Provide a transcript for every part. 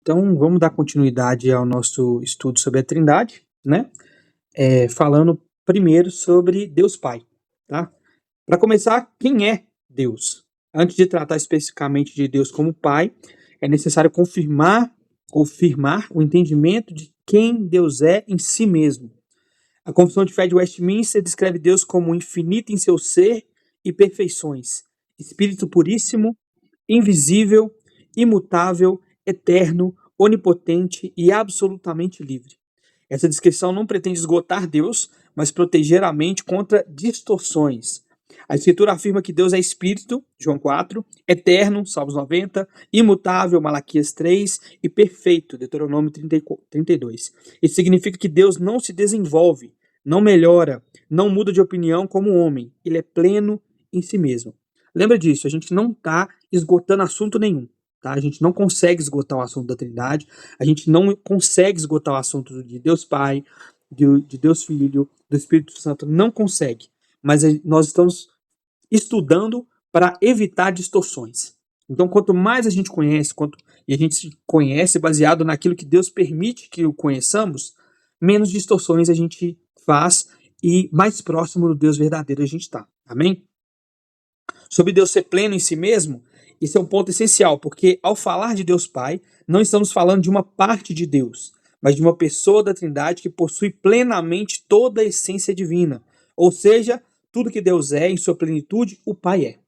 Então, vamos dar continuidade ao nosso estudo sobre a Trindade, né? Falando primeiro sobre Deus Pai, tá? Para começar, quem é Deus? Antes de tratar especificamente de Deus como Pai, é necessário confirmar o entendimento de quem Deus é em si mesmo. A Confissão de Fé de Westminster descreve Deus como infinito em seu ser e perfeições, Espírito puríssimo, invisível, imutável, eterno, onipotente e absolutamente livre. Essa descrição não pretende esgotar Deus, mas proteger a mente contra distorções. A Escritura afirma que Deus é Espírito, João 4, eterno, Salmos 90, imutável, Malaquias 3 e perfeito, Deuteronômio 32. Isso significa que Deus não se desenvolve, não melhora, não muda de opinião como o homem. Ele é pleno em si mesmo. Lembra disso, a gente não está esgotando assunto nenhum. Tá? A gente não consegue esgotar o assunto da Trindade, a gente não consegue esgotar o assunto de Deus Pai, de Deus Filho, do Espírito Santo, não consegue. Mas nós estamos estudando para evitar distorções. Então, quanto mais a gente conhece, e a gente se conhece baseado naquilo que Deus permite que o conheçamos, menos distorções a gente faz e mais próximo do Deus verdadeiro a gente está. Amém? Sobre Deus ser pleno em si mesmo, esse é um ponto essencial, porque ao falar de Deus Pai, não estamos falando de uma parte de Deus, mas de uma pessoa da Trindade que possui plenamente toda a essência divina. Ou seja, tudo que Deus é, em sua plenitude, o Pai é.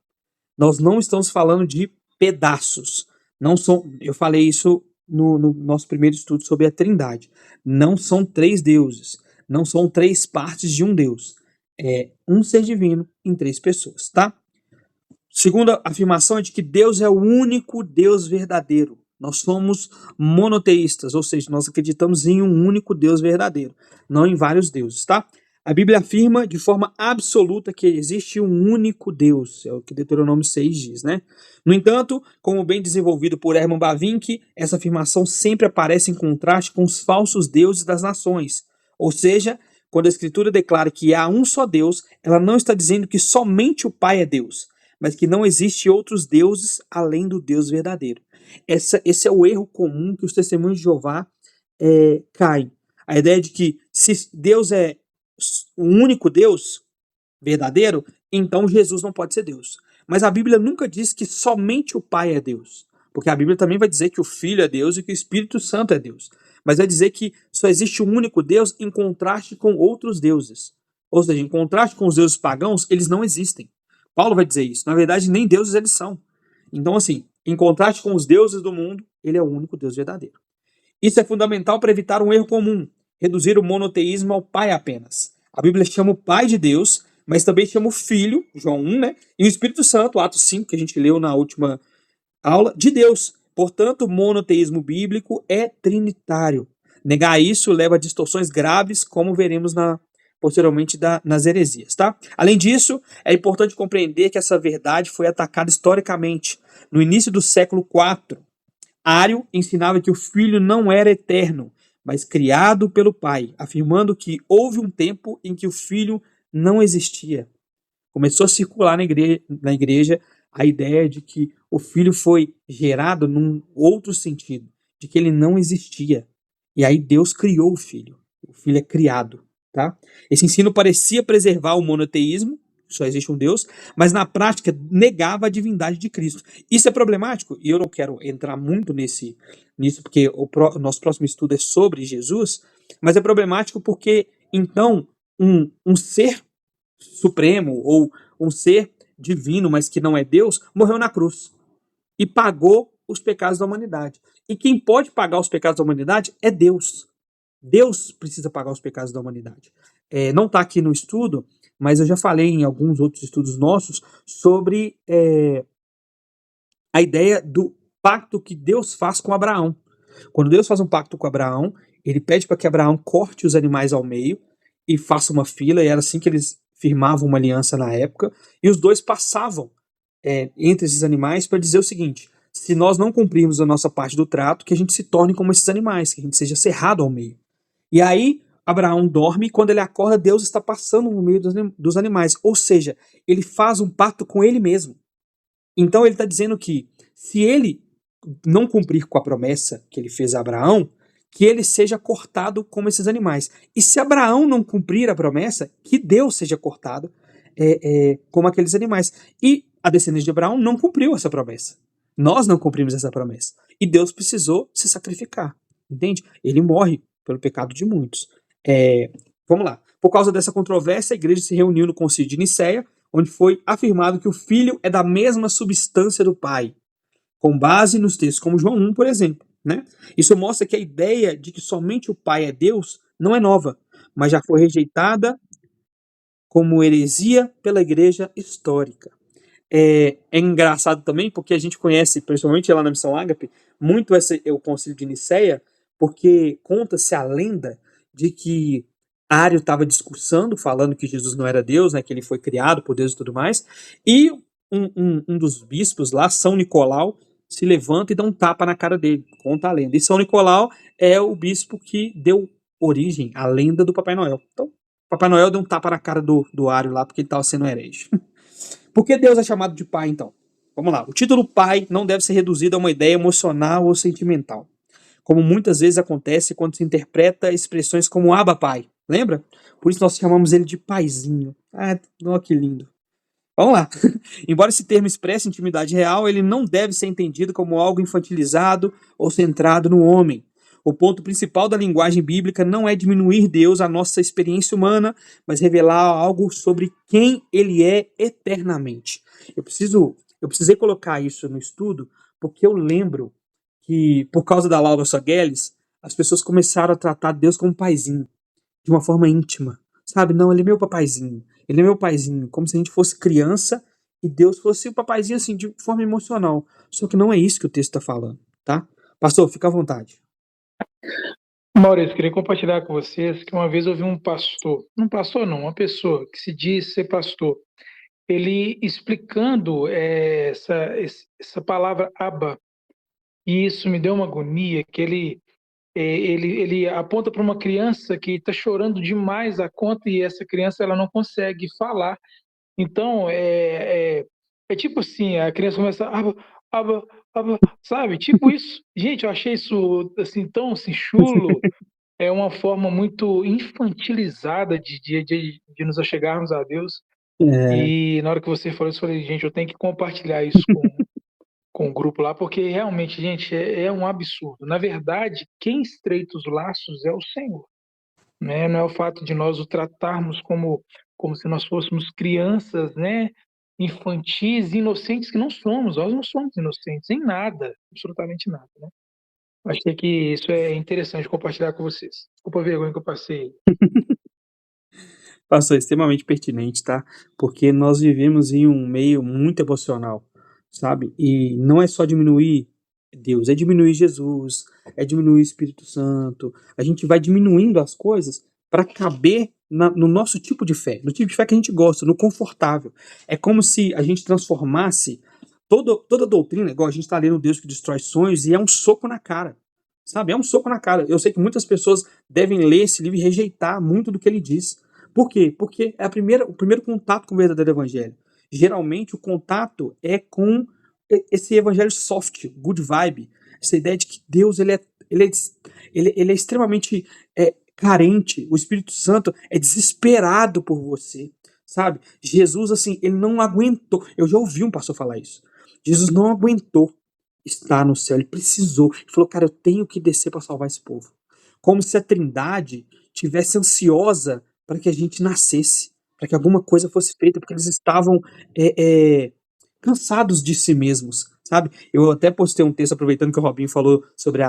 Nós não estamos falando de pedaços. Não são, eu falei isso no nosso primeiro estudo sobre a Trindade. Não são três deuses. Não são três partes de um Deus. É um ser divino em três pessoas, tá? Segunda afirmação é de que Deus é o único Deus verdadeiro. Nós somos monoteístas, ou seja, nós acreditamos em um único Deus verdadeiro, não em vários deuses, tá? A Bíblia afirma de forma absoluta que existe um único Deus, é o que Deuteronômio 6 diz, né? No entanto, como bem desenvolvido por Herman Bavinck, essa afirmação sempre aparece em contraste com os falsos deuses das nações. Ou seja, quando a Escritura declara que há um só Deus, ela não está dizendo que somente o Pai é Deus, mas que não existe outros deuses além do Deus verdadeiro. Esse é o erro comum que os testemunhos de Jeová caem. A ideia de que se Deus é o único Deus verdadeiro, então Jesus não pode ser Deus. Mas a Bíblia nunca diz que somente o Pai é Deus. Porque a Bíblia também vai dizer que o Filho é Deus e que o Espírito Santo é Deus. Mas vai dizer que só existe um único Deus em contraste com outros deuses. Ou seja, em contraste com os deuses pagãos, eles não existem. Paulo vai dizer isso. Na verdade, nem deuses eles são. Então, assim, em contraste com os deuses do mundo, ele é o único Deus verdadeiro. Isso é fundamental para evitar um erro comum, reduzir o monoteísmo ao Pai apenas. A Bíblia chama o Pai de Deus, mas também chama o Filho, João 1, né? E o Espírito Santo, Atos 5, que a gente leu na última aula, de Deus. Portanto, o monoteísmo bíblico é trinitário. Negar isso leva a distorções graves, como veremos posteriormente nas heresias, tá? Além disso, é importante compreender que essa verdade foi atacada historicamente. No início do século IV, Ário ensinava que o Filho não era eterno, mas criado pelo Pai, afirmando que houve um tempo em que o Filho não existia. Começou a circular na igreja a ideia de que o Filho foi gerado num outro sentido, de que ele não existia. E aí Deus criou o Filho. O Filho é criado. Tá? Esse ensino parecia preservar o monoteísmo, só existe um Deus, mas na prática negava a divindade de Cristo. Isso é problemático, e eu não quero entrar muito nisso, porque o nosso próximo estudo é sobre Jesus, mas é problemático porque, então, um ser supremo, ou um ser divino, mas que não é Deus, morreu na cruz e pagou os pecados da humanidade. E quem pode pagar os pecados da humanidade é Deus. Deus precisa pagar os pecados da humanidade. Não está aqui no estudo, mas eu já falei em alguns outros estudos nossos sobre a ideia do pacto que Deus faz com Abraão. Quando Deus faz um pacto com Abraão, ele pede para que Abraão corte os animais ao meio e faça uma fila, e era assim que eles firmavam uma aliança na época, e os dois passavam entre esses animais para dizer o seguinte: se nós não cumprirmos a nossa parte do trato, que a gente se torne como esses animais, que a gente seja cerrado ao meio. E aí, Abraão dorme e quando ele acorda, Deus está passando no meio dos animais. Ou seja, ele faz um pacto com ele mesmo. Então ele está dizendo que se ele não cumprir com a promessa que ele fez a Abraão, que ele seja cortado como esses animais. E se Abraão não cumprir a promessa, que Deus seja cortado como aqueles animais. E a descendência de Abraão não cumpriu essa promessa. Nós não cumprimos essa promessa. E Deus precisou se sacrificar. Entende? Ele morre pelo pecado de muitos. Vamos lá. Por causa dessa controvérsia, a igreja se reuniu no Concílio de Nicéia, onde foi afirmado que o Filho é da mesma substância do Pai, com base nos textos como João 1, por exemplo. Né? Isso mostra que a ideia de que somente o Pai é Deus não é nova, mas já foi rejeitada como heresia pela igreja histórica. É engraçado também, porque a gente conhece, principalmente lá na Missão Ágape, muito o Concílio de Nicéia, porque conta-se a lenda de que Ário estava discursando, falando que Jesus não era Deus, né, que ele foi criado por Deus e tudo mais, e um dos bispos lá, São Nicolau, se levanta e dá um tapa na cara dele, conta a lenda. E São Nicolau é o bispo que deu origem à lenda do Papai Noel. Então, Papai Noel deu um tapa na cara do Ário lá, porque ele estava sendo herege. Por que Deus é chamado de Pai, então? Vamos lá. O título Pai não deve ser reduzido a uma ideia emocional ou sentimental, como muitas vezes acontece quando se interpreta expressões como Abba Pai. Lembra? Por isso nós chamamos ele de Paizinho. Ah, que lindo. Vamos lá. Embora esse termo expresse intimidade real, ele não deve ser entendido como algo infantilizado ou centrado no homem. O ponto principal da linguagem bíblica não é diminuir Deus à nossa experiência humana, mas revelar algo sobre quem ele é eternamente. Eu precisei colocar isso no estudo, porque eu lembro que, por causa da Laura Sogueles, as pessoas começaram a tratar Deus como paizinho, de uma forma íntima. Sabe? Não, ele é meu papaizinho. Ele é meu paizinho. Como se a gente fosse criança e Deus fosse o papaizinho, assim, de forma emocional. Só que não é isso que o texto está falando, tá? Pastor, fica à vontade. Maurício, queria compartilhar com vocês que uma vez eu vi um pastor não, uma pessoa que se diz ser pastor, ele explicando essa palavra Abba, e isso me deu uma agonia, que ele aponta para uma criança que está chorando demais a conta e essa criança ela não consegue falar. Então, é tipo assim, a criança começa, Abba, Abba, Abba, sabe? Tipo isso. Gente, eu achei isso assim, tão assim, chulo. É uma forma muito infantilizada de nos achegarmos a Deus. É, E na hora que você falou isso, eu falei, gente, eu tenho que compartilhar isso com o grupo lá, porque realmente, gente, é um absurdo. Na verdade, quem estreita os laços é o Senhor, né? Não é o fato de nós o tratarmos como se nós fôssemos crianças, né? Infantis, inocentes, que não somos. Nós não somos inocentes em nada, absolutamente nada, né? Achei que isso é interessante compartilhar com vocês. Desculpa a vergonha que eu passei. pastor, extremamente pertinente, tá? Porque nós vivemos em um meio muito emocional, sabe? E não é só diminuir Deus, é diminuir Jesus, é diminuir o Espírito Santo. A gente vai diminuindo as coisas para caber no nosso tipo de fé, no tipo de fé que a gente gosta, no confortável. É como se a gente transformasse toda doutrina, igual a gente está lendo Deus que destrói sonhos, e é um soco na cara. Sabe? É um soco na cara. Eu sei que muitas pessoas devem ler esse livro e rejeitar muito do que ele diz. Por quê? Porque é o primeiro contato com o verdadeiro evangelho. Geralmente o contato é com esse evangelho soft, good vibe. Essa ideia de que Deus ele é extremamente carente. O Espírito Santo é desesperado por você. Sabe? Jesus, assim, ele não aguentou. Eu já ouvi um pastor falar isso. Jesus não aguentou estar no céu. Ele precisou. Ele falou, cara, eu tenho que descer para salvar esse povo. Como se a Trindade tivesse ansiosa para que a gente nascesse, para que alguma coisa fosse feita, porque eles estavam cansados de si mesmos, sabe? Eu até postei um texto, aproveitando que o Robinho falou sobre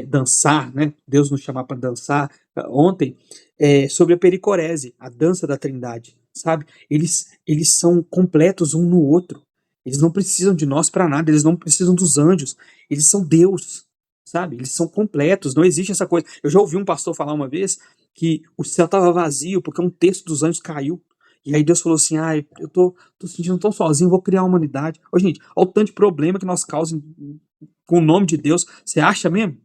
dançar, né? Deus nos chamar para dançar ontem, sobre a pericorese, a dança da Trindade, sabe? Eles são completos um no outro. Eles não precisam de nós para nada, eles não precisam dos anjos, eles são Deus, sabe? Eles são completos, não existe essa coisa. Eu já ouvi um pastor falar uma vez que o céu estava vazio porque um terço dos anjos caiu. E aí Deus falou assim, eu tô sentindo tão sozinho, vou criar a humanidade. Ô, gente, olha o tanto de problema que nós causamos com o nome de Deus. Você acha mesmo?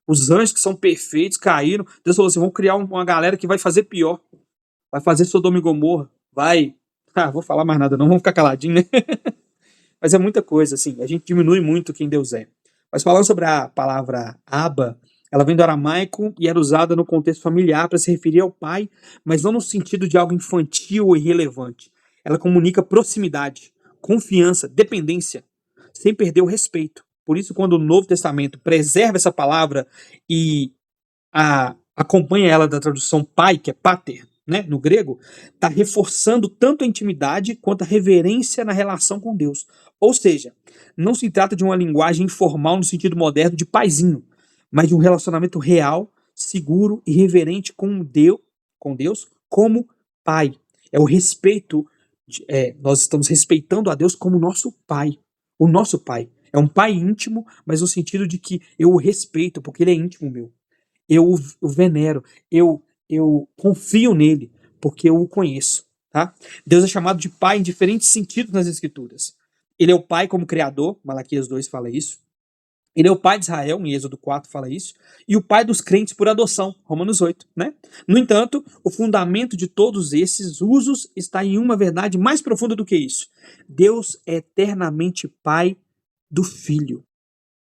Os anjos que são perfeitos caíram. Deus falou assim, vamos criar uma galera que vai fazer pior. Vai fazer Sodoma e Gomorra. Vai. Vou falar mais nada não, vamos ficar caladinho, né? Mas é muita coisa, assim. A gente diminui muito quem Deus é. Mas falando sobre a palavra Abba, ela vem do aramaico e era usada no contexto familiar para se referir ao pai, mas não no sentido de algo infantil ou irrelevante. Ela comunica proximidade, confiança, dependência, sem perder o respeito. Por isso, quando o Novo Testamento preserva essa palavra e acompanha ela da tradução pai, que é pater, né, no grego, está reforçando tanto a intimidade quanto a reverência na relação com Deus. Ou seja, não se trata de uma linguagem informal no sentido moderno de paizinho, mas de um relacionamento real, seguro e reverente com Deus como pai. É o respeito, nós estamos respeitando a Deus como nosso pai, o nosso pai. É um pai íntimo, mas no sentido de que eu o respeito, porque ele é íntimo meu. Eu o venero, eu confio nele, porque eu o conheço, tá? Deus é chamado de pai em diferentes sentidos nas escrituras. Ele é o pai como criador, Malaquias 2 fala isso. Ele é o pai de Israel, em Êxodo 4 fala isso, e o pai dos crentes por adoção, Romanos 8, né? No entanto, o fundamento de todos esses usos está em uma verdade mais profunda do que isso. Deus é eternamente pai do filho,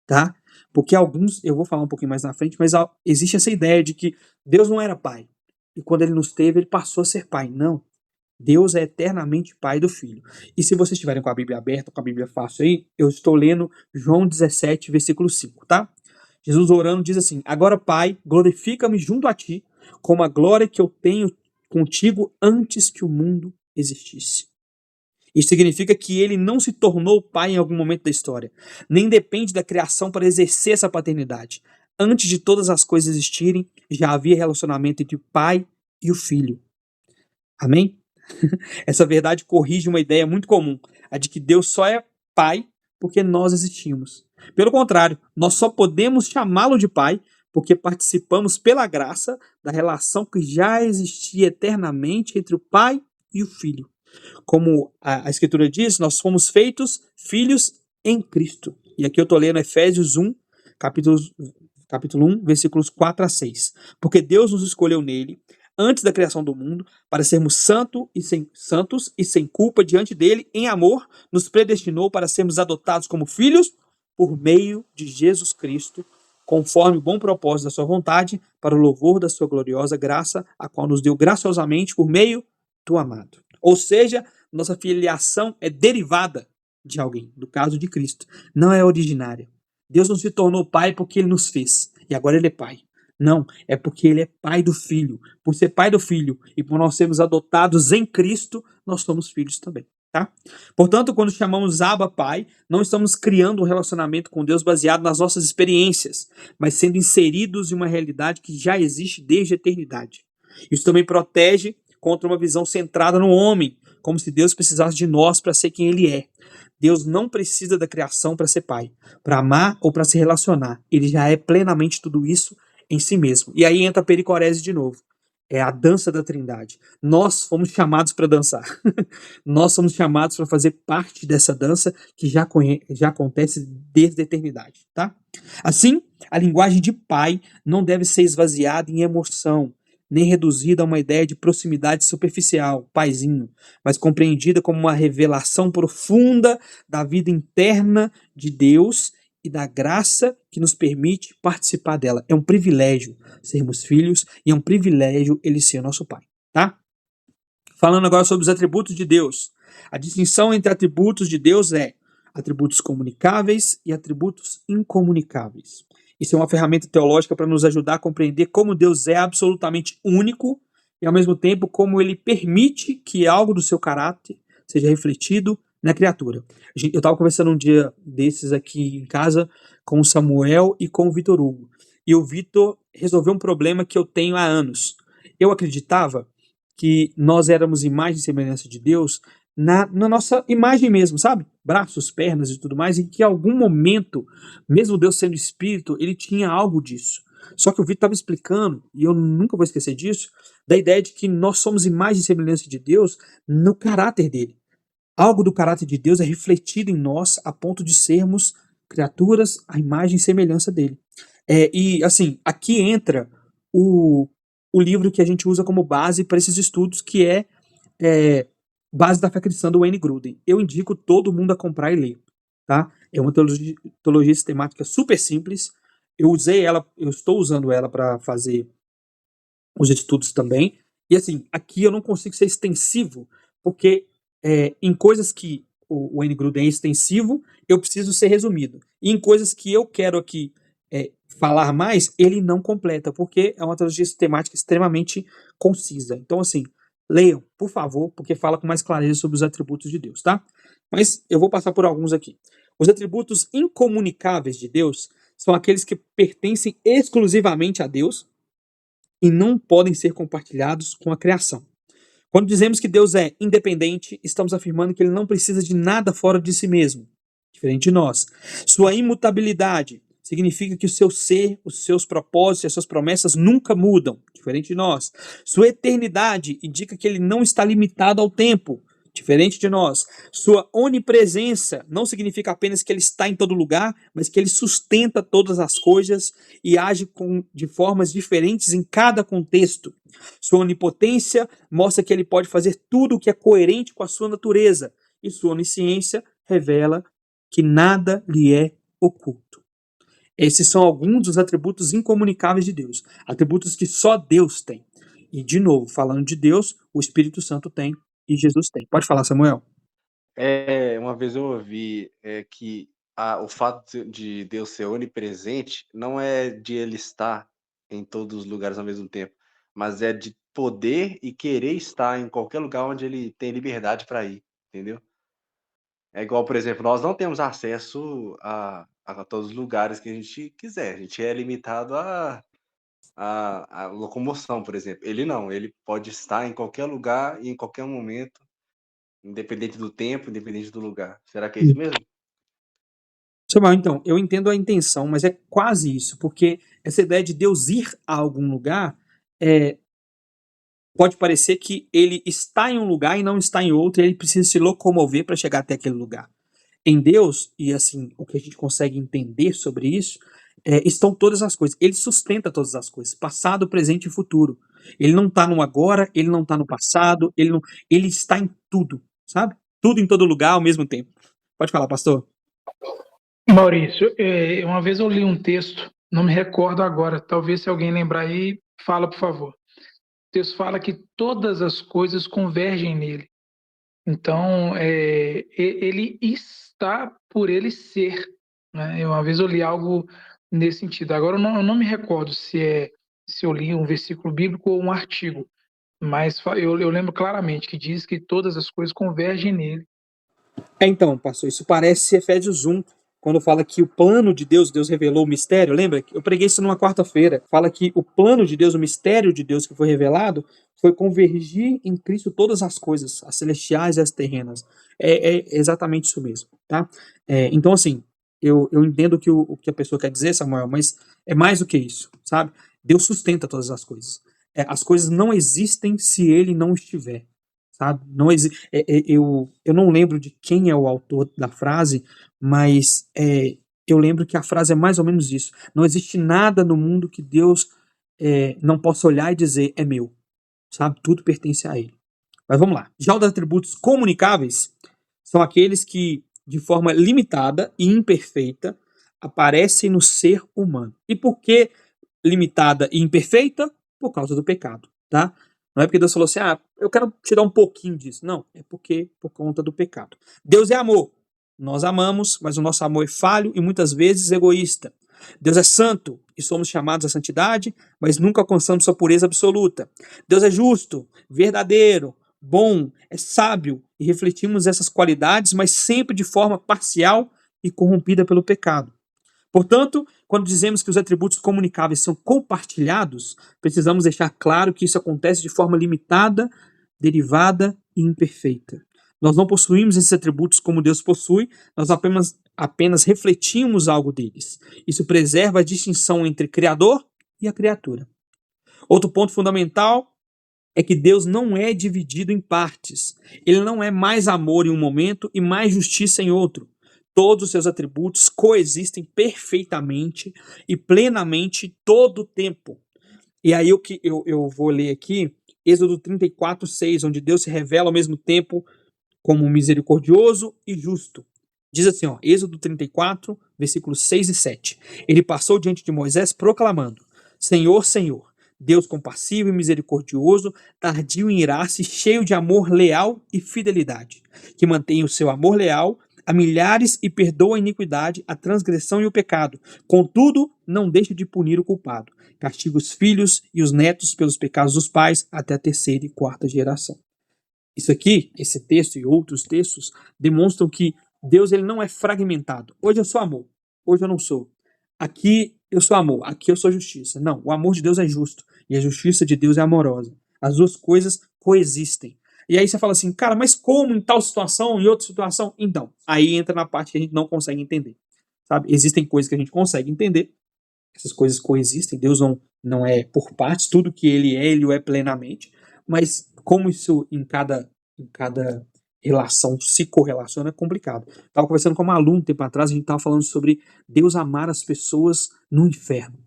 tá? Porque alguns, eu vou falar um pouquinho mais na frente, mas existe essa ideia de que Deus não era pai. E quando ele nos teve, ele passou a ser pai. Não. Deus é eternamente pai do filho. E se vocês estiverem com a Bíblia aberta, com a Bíblia fácil aí, eu estou lendo João 17, versículo 5, tá? Jesus orando diz assim: Agora, Pai, glorifica-me junto a ti, como a glória que eu tenho contigo antes que o mundo existisse. Isso significa que ele não se tornou pai em algum momento da história, nem depende da criação para exercer essa paternidade. Antes de todas as coisas existirem, já havia relacionamento entre o pai e o filho. Amém? Essa verdade corrige uma ideia muito comum, a de que Deus só é pai porque nós existimos. Pelo contrário, nós só podemos chamá-lo de pai porque participamos pela graça da relação que já existia eternamente entre o pai e o filho. Como a Escritura diz, nós fomos feitos filhos em Cristo. E aqui eu estou lendo Efésios 1, capítulo 1, versículos 4 a 6. Porque Deus nos escolheu nele, antes da criação do mundo, para sermos santos e sem culpa diante dele, em amor, nos predestinou para sermos adotados como filhos por meio de Jesus Cristo, conforme o bom propósito da sua vontade, para o louvor da sua gloriosa graça, a qual nos deu graciosamente por meio do amado. Ou seja, nossa filiação é derivada de alguém, no caso de Cristo, não é originária. Deus não se tornou pai porque ele nos fez, e agora ele é pai. Não, é porque ele é pai do filho. Por ser pai do filho e por nós sermos adotados em Cristo, nós somos filhos também, tá? Portanto, quando chamamos Abba Pai, não estamos criando um relacionamento com Deus baseado nas nossas experiências, mas sendo inseridos em uma realidade que já existe desde a eternidade. Isso também protege contra uma visão centrada no homem, como se Deus precisasse de nós para ser quem ele é. Deus não precisa da criação para ser pai, para amar ou para se relacionar. Ele já é plenamente tudo isso em si mesmo. E aí entra a pericorese de novo. É a dança da Trindade. Nós fomos chamados para dançar. Nós somos chamados para fazer parte dessa dança que já acontece desde a eternidade, tá? Assim, a linguagem de pai não deve ser esvaziada em emoção, nem reduzida a uma ideia de proximidade superficial, paizinho, mas compreendida como uma revelação profunda da vida interna de Deus e da graça que nos permite participar dela. É um privilégio sermos filhos e é um privilégio ele ser nosso pai, tá? Falando agora sobre os atributos de Deus. A distinção entre atributos de Deus é atributos comunicáveis e atributos incomunicáveis. Isso é uma ferramenta teológica para nos ajudar a compreender como Deus é absolutamente único e, ao mesmo tempo, como ele permite que algo do seu caráter seja refletido na criatura. Eu estava conversando um dia desses aqui em casa com o Samuel e com o Vitor Hugo. E o Vitor resolveu um problema que eu tenho há anos. Eu acreditava que nós éramos imagem e semelhança de Deus na nossa imagem mesmo, sabe? Braços, pernas e tudo mais, e que em algum momento, mesmo Deus sendo espírito, ele tinha algo disso. Só que o Vitor estava explicando, e eu nunca vou esquecer disso, da ideia de que nós somos imagem e semelhança de Deus no caráter dele. Algo do caráter de Deus é refletido em nós a ponto de sermos criaturas à imagem e semelhança dele. E assim, aqui entra o livro que a gente usa como base para esses estudos, que é Base da Fé Cristã, do Wayne Grudem. Eu indico todo mundo a comprar e ler, tá? É uma teologia sistemática super simples. Eu estou usando ela para fazer os estudos também. E assim, aqui eu não consigo ser extensivo, porque em coisas que o N. Gruden é extensivo, eu preciso ser resumido. E em coisas que eu quero aqui falar mais, ele não completa, porque é uma teologia sistemática extremamente concisa. Então, assim, leiam, por favor, porque fala com mais clareza sobre os atributos de Deus, tá? Mas eu vou passar por alguns aqui. Os atributos incomunicáveis de Deus são aqueles que pertencem exclusivamente a Deus e não podem ser compartilhados com a criação. Quando dizemos que Deus é independente, estamos afirmando que ele não precisa de nada fora de si mesmo, diferente de nós. Sua imutabilidade significa que o seu ser, os seus propósitos e as suas promessas nunca mudam, diferente de nós. Sua eternidade indica que ele não está limitado ao tempo, diferente de nós. Sua onipresença não significa apenas que ele está em todo lugar, mas que ele sustenta todas as coisas e age de formas diferentes em cada contexto. Sua onipotência mostra que ele pode fazer tudo o que é coerente com a sua natureza, e sua onisciência revela que nada lhe é oculto. Esses são alguns dos atributos incomunicáveis de Deus, atributos que só Deus tem. E, de novo, falando de Deus, o Espírito Santo tem e Jesus tem. Pode falar, Samuel. Uma vez eu ouvi que o fato de Deus ser onipresente não é de ele estar em todos os lugares ao mesmo tempo, mas é de poder e querer estar em qualquer lugar onde ele tem liberdade para ir, entendeu? É igual, por exemplo, nós não temos acesso a todos os lugares que a gente quiser, a gente é limitado a locomoção, por exemplo. Ele não, ele pode estar em qualquer lugar e em qualquer momento, independente do tempo, independente do lugar. Será que é isso mesmo? Samuel, então, eu entendo a intenção, mas é quase isso, porque essa ideia de Deus ir a algum lugar pode parecer que ele está em um lugar e não está em outro, e ele precisa se locomover para chegar até aquele lugar. Em Deus, e assim, o que a gente consegue entender sobre isso, estão todas as coisas. Ele sustenta todas as coisas, passado, presente e futuro. Ele não está no agora, ele não está no passado, ele está em tudo, sabe? Tudo em todo lugar ao mesmo tempo. Pode falar, pastor. Maurício, uma vez eu li um texto, não me recordo agora, talvez se alguém lembrar aí, fala, por favor. O texto fala que todas as coisas convergem nele. Então, ele está por ele ser. Né? Uma vez eu li algo nesse sentido. Agora, eu não me recordo se eu li um versículo bíblico ou um artigo, mas eu lembro claramente que diz que todas as coisas convergem nele. Então, pastor, isso parece Efésios 1, quando fala que o plano de Deus, Deus revelou o mistério. Lembra? Eu preguei isso numa quarta-feira. Fala que o plano de Deus, o mistério de Deus que foi revelado, foi convergir em Cristo todas as coisas, as celestiais e as terrenas. É exatamente isso mesmo, tá? Então, assim, eu entendo o que a pessoa quer dizer, Samuel, mas é mais do que isso, sabe? Deus sustenta todas as coisas. As coisas não existem se ele não estiver, sabe? Não eu não lembro de quem é o autor da frase, mas eu lembro que a frase é mais ou menos isso. Não existe nada no mundo que Deus não possa olhar e dizer é meu, sabe? Tudo pertence a ele. Mas vamos lá. Já os atributos comunicáveis são aqueles que, de forma limitada e imperfeita, aparecem no ser humano. E por que limitada e imperfeita? Por causa do pecado, tá? Não é porque Deus falou assim, eu quero te dar um pouquinho disso. Não, é por conta do pecado. Deus é amor. Nós amamos, mas o nosso amor é falho e muitas vezes egoísta. Deus é santo e somos chamados à santidade, mas nunca alcançamos sua pureza absoluta. Deus é justo, verdadeiro, bom, é sábio e refletimos essas qualidades, mas sempre de forma parcial e corrompida pelo pecado. Portanto, quando dizemos que os atributos comunicáveis são compartilhados, precisamos deixar claro que isso acontece de forma limitada, derivada e imperfeita. Nós não possuímos esses atributos como Deus possui, nós apenas refletimos algo deles. Isso preserva a distinção entre Criador e a criatura. Outro ponto fundamental é que Deus não é dividido em partes. Ele não é mais amor em um momento e mais justiça em outro. Todos os seus atributos coexistem perfeitamente e plenamente todo o tempo. E aí eu vou ler aqui, Êxodo 34:6, onde Deus se revela ao mesmo tempo como misericordioso e justo. Diz assim, ó, Êxodo 34, versículos 6 e 7. Ele passou diante de Moisés proclamando: Senhor, Senhor, Deus compassivo e misericordioso, tardio em irar-se, cheio de amor leal e fidelidade, que mantém o seu amor leal a milhares e perdoa a iniquidade, a transgressão e o pecado. Contudo, não deixa de punir o culpado. Castiga os filhos e os netos pelos pecados dos pais até a terceira e quarta geração. Isso aqui, esse texto e outros textos, demonstram que Deus ele não é fragmentado. Hoje eu sou amor, hoje eu não sou. Aqui eu sou amor, aqui eu sou justiça. Não, o amor de Deus é justo e a justiça de Deus é amorosa. As duas coisas coexistem. E aí você fala assim, cara, mas como em tal situação, em outra situação? Então, aí entra na parte que a gente não consegue entender. Sabe? Existem coisas que a gente consegue entender, essas coisas coexistem, Deus não é por partes, tudo que ele o é plenamente, mas como isso em cada relação se correlaciona é complicado. Estava conversando com uma aluna um tempo atrás, a gente estava falando sobre Deus amar as pessoas no inferno,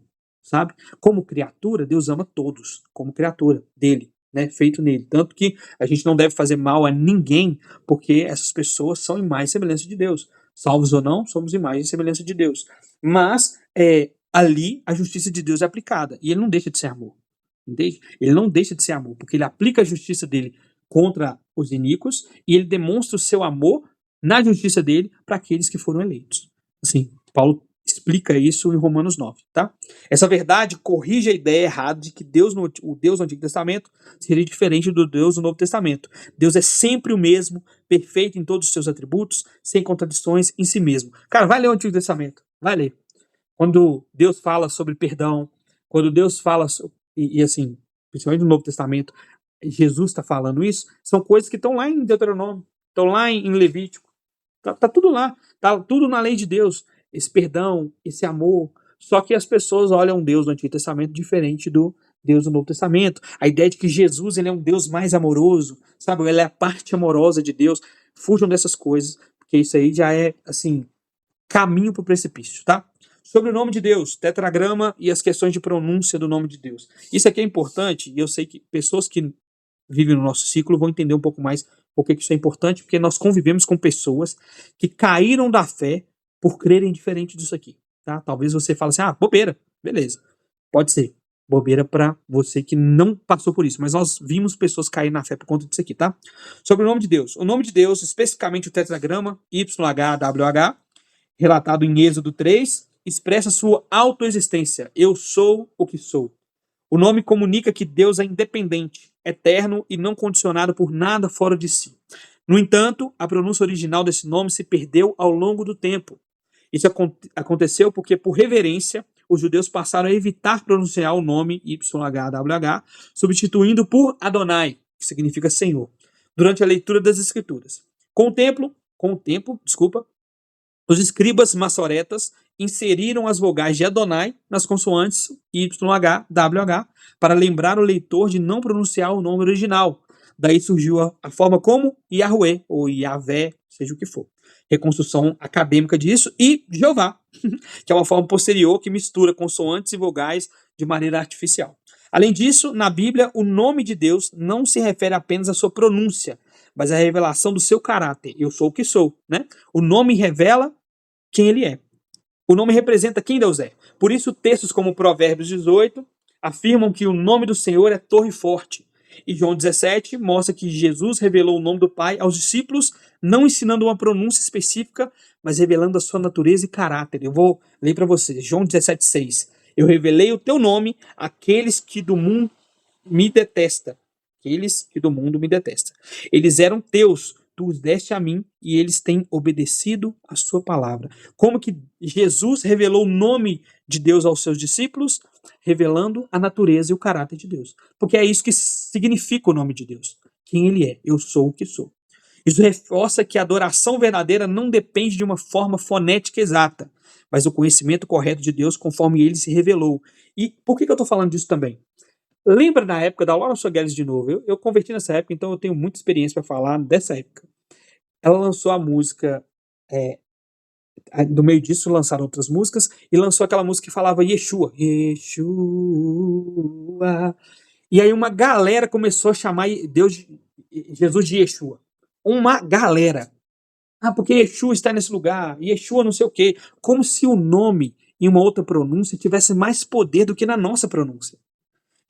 sabe? Como criatura, Deus ama todos, como criatura dele, né? Feito nele. Tanto que a gente não deve fazer mal a ninguém, porque essas pessoas são imagem e semelhança de Deus. Salvos ou não, somos imagem e semelhança de Deus. Mas, ali a justiça de Deus é aplicada, e ele não deixa de ser amor. Entende? Ele não deixa de ser amor, porque ele aplica a justiça dele contra os iníquos e ele demonstra o seu amor na justiça dele para aqueles que foram eleitos. Assim, Paulo explica isso em Romanos 9, tá? Essa verdade corrige a ideia errada de que o Deus do Antigo Testamento seria diferente do Deus do Novo Testamento. Deus é sempre o mesmo, perfeito em todos os seus atributos, sem contradições em si mesmo. Cara, vai ler o Antigo Testamento, vai ler. Quando Deus fala sobre perdão, quando Deus fala, e assim, principalmente no Novo Testamento, Jesus está falando isso, são coisas que estão lá em Deuteronômio, estão lá em Levítico, tá tudo lá, tá tudo na lei de Deus, esse perdão, esse amor, só que as pessoas olham Deus do Antigo Testamento diferente do Deus do Novo Testamento, a ideia de que Jesus ele é um Deus mais amoroso, sabe, ele é a parte amorosa de Deus, fujam dessas coisas, porque isso aí já é, assim, caminho para o precipício, tá? Sobre o nome de Deus, tetragrama e as questões de pronúncia do nome de Deus. Isso aqui é importante e eu sei que pessoas que vivem no nosso ciclo vão entender um pouco mais por que isso é importante, porque nós convivemos com pessoas que caíram da fé por crerem diferente disso aqui, tá? Talvez você fale assim, bobeira, beleza, pode ser. Bobeira para você que não passou por isso, mas nós vimos pessoas caírem na fé por conta disso aqui, tá? Sobre o nome de Deus. O nome de Deus, especificamente o tetragrama YHWH, relatado em Êxodo 3, expressa sua autoexistência. Eu sou o que sou. O nome comunica que Deus é independente, eterno e não condicionado por nada fora de si. No entanto, a pronúncia original desse nome se perdeu ao longo do tempo. Isso aconteceu porque, por reverência, os judeus passaram a evitar pronunciar o nome YHWH, substituindo por Adonai, que significa Senhor, durante a leitura das Escrituras. Com o tempo, os escribas maçoretas inseriram as vogais de Adonai nas consoantes YH, WH, para lembrar o leitor de não pronunciar o nome original. Daí surgiu a forma como Yahweh, ou Yahvé, seja o que for. Reconstrução acadêmica disso, e Jeová, que é uma forma posterior que mistura consoantes e vogais de maneira artificial. Além disso, na Bíblia, o nome de Deus não se refere apenas à sua pronúncia, mas à revelação do seu caráter. Eu sou o que sou, né? O nome revela quem ele é. O nome representa quem Deus é. Por isso, textos como Provérbios 18 afirmam que o nome do Senhor é torre forte. E João 17 mostra que Jesus revelou o nome do Pai aos discípulos, não ensinando uma pronúncia específica, mas revelando a sua natureza e caráter. Eu vou ler para vocês. João 17,6. Eu revelei o teu nome àqueles que do mundo me detestam. Aqueles que do mundo me detestam. Eles eram teus, tu os deste a mim e eles têm obedecido a sua palavra. Como que Jesus revelou o nome de Deus aos seus discípulos? Revelando a natureza e o caráter de Deus. Porque é isso que significa o nome de Deus. Quem ele é. Eu sou o que sou. Isso reforça que a adoração verdadeira não depende de uma forma fonética exata, mas do conhecimento correto de Deus conforme ele se revelou. E por que eu estou falando disso também? Lembra na época da Laura Sogueles de novo? Eu converti nessa época, então eu tenho muita experiência para falar dessa época. Ela lançou a música, no meio disso lançaram outras músicas, e lançou aquela música que falava Yeshua. Yeshua. E aí uma galera começou a chamar Jesus de Yeshua. Uma galera. Ah, porque Yeshua está nesse lugar, Yeshua não sei o quê. Como se o nome em uma outra pronúncia tivesse mais poder do que na nossa pronúncia.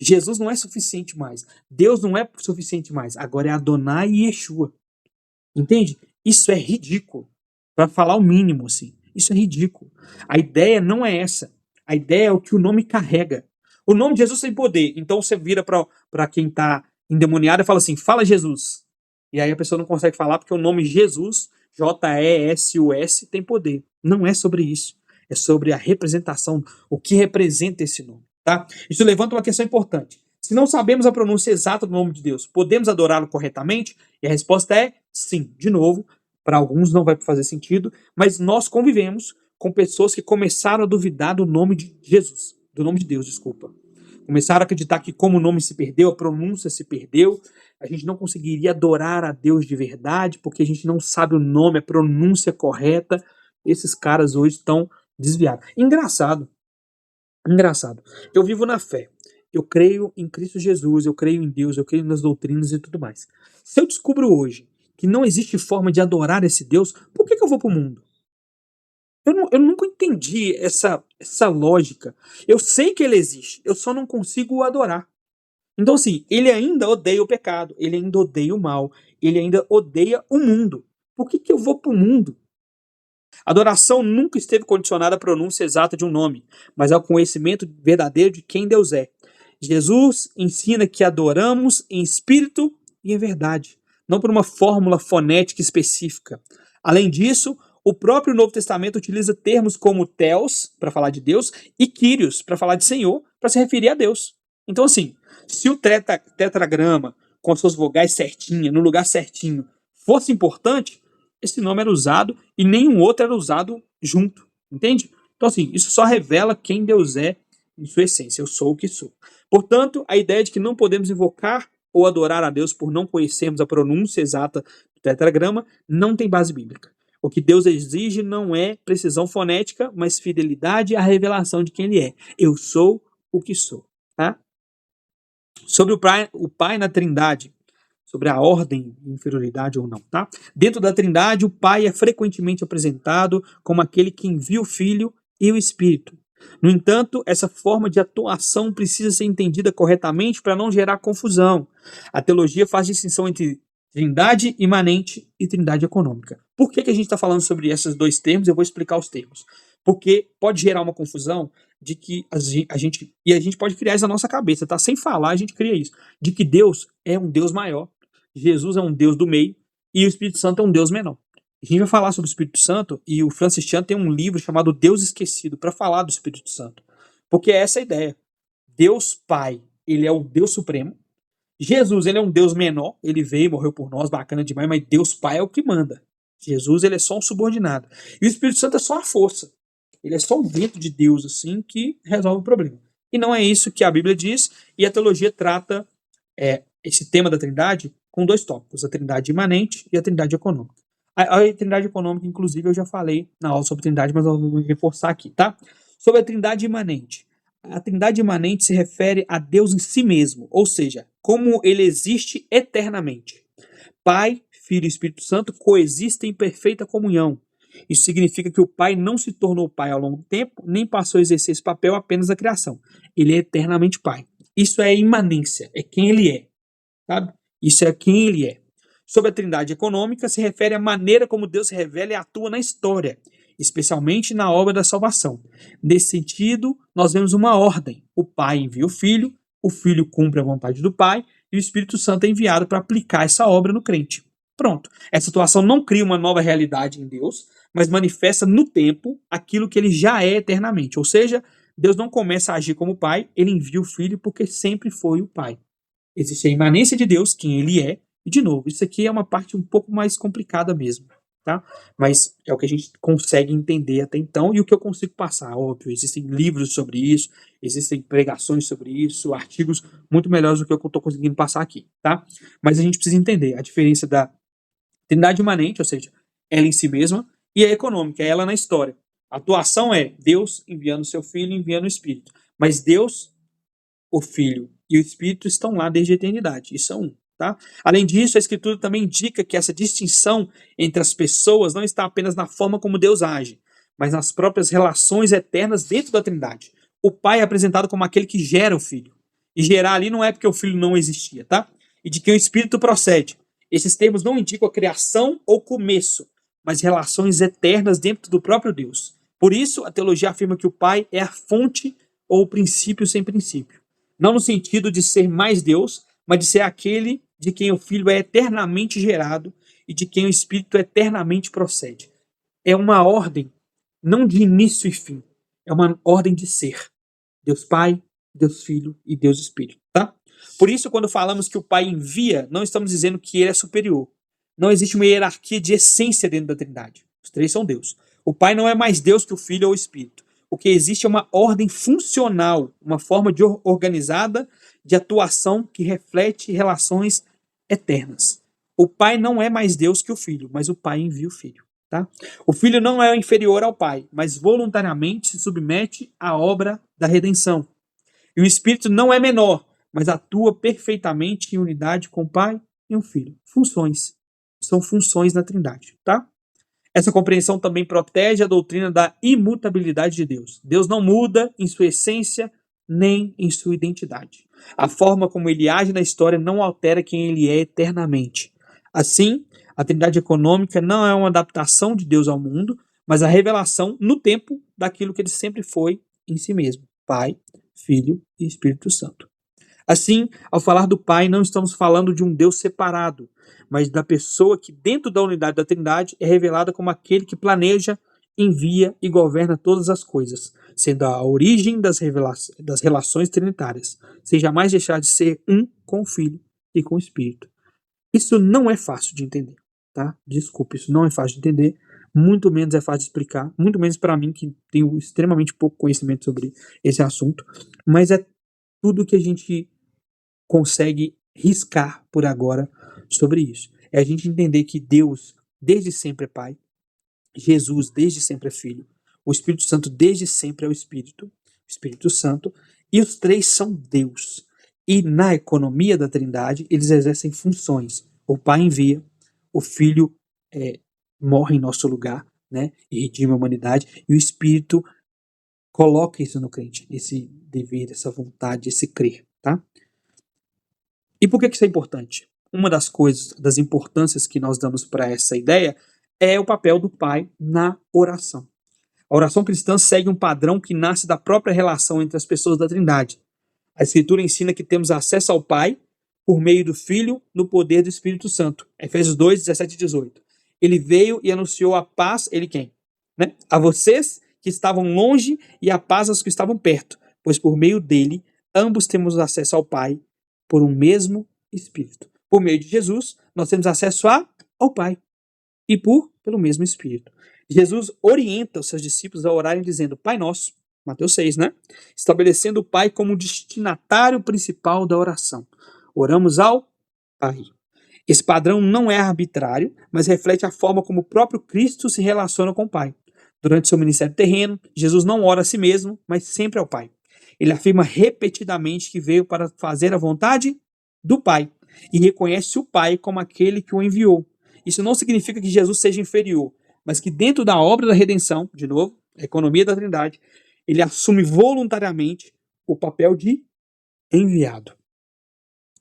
Jesus não é suficiente mais. Deus não é suficiente mais. Agora é Adonai e Yeshua. Entende? Isso é ridículo. Para falar o mínimo, assim. Isso é ridículo. A ideia não é essa. A ideia é o que o nome carrega. O nome de Jesus tem poder. Então você vira para quem está endemoniado e fala assim: fala Jesus. E aí a pessoa não consegue falar porque o nome Jesus, J-E-S-U-S, tem poder. Não é sobre isso. É sobre a representação, o que representa esse nome. Tá? Isso levanta uma questão importante. Se não sabemos a pronúncia exata do nome de Deus, podemos adorá-lo corretamente? E a resposta é sim. De novo, para alguns não vai fazer sentido, mas nós convivemos com pessoas que começaram a duvidar do nome de Jesus, do nome de Deus, desculpa. Começaram a acreditar que como o nome se perdeu, a pronúncia se perdeu, a gente não conseguiria adorar a Deus de verdade, porque a gente não sabe o nome, a pronúncia correta. Esses caras hoje estão desviados. Engraçado. Eu vivo na fé. Eu creio em Cristo Jesus, eu creio em Deus, eu creio nas doutrinas e tudo mais. Se eu descubro hoje que não existe forma de adorar esse Deus, por que eu vou para o mundo? Eu nunca entendi essa lógica. Eu sei que ele existe, eu só não consigo o adorar. Então, assim, ele ainda odeia o pecado, ele ainda odeia o mal, ele ainda odeia o mundo. Por que eu vou para o mundo? Adoração nunca esteve condicionada à pronúncia exata de um nome, mas ao conhecimento verdadeiro de quem Deus é. Jesus ensina que adoramos em espírito e em verdade, não por uma fórmula fonética específica. Além disso, o próprio Novo Testamento utiliza termos como Theos, para falar de Deus, e Kyrios, para falar de Senhor, para se referir a Deus. Então, assim, se o tetragrama, com as suas vogais certinhas, no lugar certinho, fosse importante, esse nome era usado e nenhum outro era usado junto, entende? Então, assim, isso só revela quem Deus é em sua essência. Eu sou o que sou. Portanto, a ideia de que não podemos invocar ou adorar a Deus por não conhecermos a pronúncia exata do tetragrama não tem base bíblica. O que Deus exige não é precisão fonética, mas fidelidade à revelação de quem Ele é. Eu sou o que sou. Tá? Sobre o Pai na Trindade, sobre a ordem de inferioridade ou não, tá? Dentro da Trindade, o Pai é frequentemente apresentado como aquele que envia o Filho e o Espírito. No entanto, essa forma de atuação precisa ser entendida corretamente para não gerar confusão. A teologia faz distinção entre Trindade imanente e Trindade econômica. Por que a gente está falando sobre esses dois termos? Eu vou explicar os termos. Porque pode gerar uma confusão de que a gente pode criar isso na nossa cabeça, tá? Sem falar, a gente cria isso. De que Deus é um Deus maior, Jesus é um Deus do meio e o Espírito Santo é um Deus menor. A gente vai falar sobre o Espírito Santo e o Francis Chan tem um livro chamado Deus Esquecido para falar do Espírito Santo. Porque é essa a ideia. Deus Pai, ele é o Deus Supremo. Jesus, ele é um Deus menor, ele veio e morreu por nós, bacana demais, mas Deus Pai é o que manda. Jesus, ele é só um subordinado. E o Espírito Santo é só a força. Ele é só o vento de Deus, assim, que resolve o problema. E não é isso que a Bíblia diz, e a teologia trata esse tema da Trindade com dois tópicos, a Trindade imanente e a Trindade econômica. A Trindade econômica, inclusive, eu já falei na aula sobre Trindade, mas eu vou reforçar aqui, tá? Sobre a Trindade imanente. A Trindade imanente se refere a Deus em si mesmo, ou seja, como ele existe eternamente. Pai, Filho e Espírito Santo coexistem em perfeita comunhão. Isso significa que o Pai não se tornou Pai ao longo do tempo, nem passou a exercer esse papel apenas na criação. Ele é eternamente Pai. Isso é imanência, é quem ele é. Sabe? Isso é quem ele é. Sobre a Trindade econômica, se refere à maneira como Deus se revela e atua na história, especialmente na obra da salvação. Nesse sentido, nós vemos uma ordem. O Pai envia o Filho cumpre a vontade do Pai, e o Espírito Santo é enviado para aplicar essa obra no crente. Pronto. Essa situação não cria uma nova realidade em Deus, mas manifesta no tempo aquilo que ele já é eternamente. Ou seja, Deus não começa a agir como Pai, ele envia o Filho porque sempre foi o Pai. Existe a imanência de Deus, quem ele é, e de novo, isso aqui é uma parte um pouco mais complicada mesmo, tá? Mas é o que a gente consegue entender até então e o que eu consigo passar, óbvio. Existem livros sobre isso, existem pregações sobre isso, artigos muito melhores do que eu estou conseguindo passar aqui, tá? Mas a gente precisa entender a diferença da Trindade imanente, ou seja, ela em si mesma, e a econômica, ela na história. A atuação é Deus enviando o seu Filho, enviando o Espírito. Mas Deus, o Filho e o Espírito estão lá desde a eternidade, e são um. tá? Além disso, a Escritura também indica que essa distinção entre as pessoas não está apenas na forma como Deus age, mas nas próprias relações eternas dentro da Trindade. O Pai é apresentado como aquele que gera o Filho. E gerar ali não é porque o Filho não existia, tá? E de quem o Espírito procede. Esses termos não indicam a criação ou começo, mas relações eternas dentro do próprio Deus. Por isso, a teologia afirma que o Pai é a fonte ou o princípio sem princípio. Não no sentido de ser mais Deus, mas de ser aquele de quem o Filho é eternamente gerado e de quem o Espírito eternamente procede. É uma ordem, não de início e fim, é uma ordem de ser. Deus Pai, Deus Filho e Deus Espírito, tá? Por isso, quando falamos que o Pai envia, não estamos dizendo que ele é superior. Não existe uma hierarquia de essência dentro da Trindade. Os três são Deus. O Pai não é mais Deus que o Filho ou o Espírito. O que existe é uma ordem funcional, uma forma de organizada de atuação que reflete relações eternas. O Pai não é mais Deus que o Filho, mas o Pai envia o Filho. Tá? O Filho não é inferior ao Pai, mas voluntariamente se submete à obra da redenção. E o Espírito não é menor, mas atua perfeitamente em unidade com o Pai e o Filho. Funções. São funções da Trindade. Tá? Essa compreensão também protege a doutrina da imutabilidade de Deus. Deus não muda em sua essência nem em sua identidade. A forma como ele age na história não altera quem ele é eternamente. Assim, a Trindade econômica não é uma adaptação de Deus ao mundo, mas a revelação no tempo daquilo que ele sempre foi em si mesmo: Pai, Filho e Espírito Santo. Assim, ao falar do Pai, não estamos falando de um Deus separado, mas da pessoa que, dentro da unidade da Trindade, é revelada como aquele que planeja, envia e governa todas as coisas, sendo a origem das relações trinitárias, sem jamais deixar de ser um com o Filho e com o Espírito. Isso não é fácil de entender, tá? Desculpa, isso não é fácil de entender, muito menos é fácil de explicar, muito menos para mim, que tenho extremamente pouco conhecimento sobre esse assunto, mas é tudo que a gente consegue riscar por agora sobre isso. É a gente entender que Deus desde sempre é Pai, Jesus desde sempre é Filho, o Espírito Santo desde sempre é o Espírito Santo, e os três são Deus. E na economia da Trindade, eles exercem funções. O Pai envia, o Filho morre em nosso lugar, né, e redime a humanidade, e o Espírito coloca isso no crente, esse dever, essa vontade, esse crer, tá? E por que isso é importante? Uma das coisas, das importâncias que nós damos para essa ideia é o papel do Pai na oração. A oração cristã segue um padrão que nasce da própria relação entre as pessoas da Trindade. A Escritura ensina que temos acesso ao Pai por meio do Filho no poder do Espírito Santo. Efésios 2, 17 e 18. Ele veio e anunciou a paz, ele quem? Né? A vocês que estavam longe e a paz aos que estavam perto, pois por meio dele ambos temos acesso ao Pai por um mesmo Espírito. Por meio de Jesus, nós temos acesso ao Pai e pelo mesmo Espírito. Jesus orienta os seus discípulos a orarem dizendo: Pai Nosso, Mateus 6, né? Estabelecendo o Pai como destinatário principal da oração. Oramos ao Pai. Esse padrão não é arbitrário, mas reflete a forma como o próprio Cristo se relaciona com o Pai. Durante seu ministério terreno, Jesus não ora a si mesmo, mas sempre ao Pai. Ele afirma repetidamente que veio para fazer a vontade do Pai e reconhece o Pai como aquele que o enviou. Isso não significa que Jesus seja inferior, mas que dentro da obra da redenção, de novo, a economia da Trindade, ele assume voluntariamente o papel de enviado.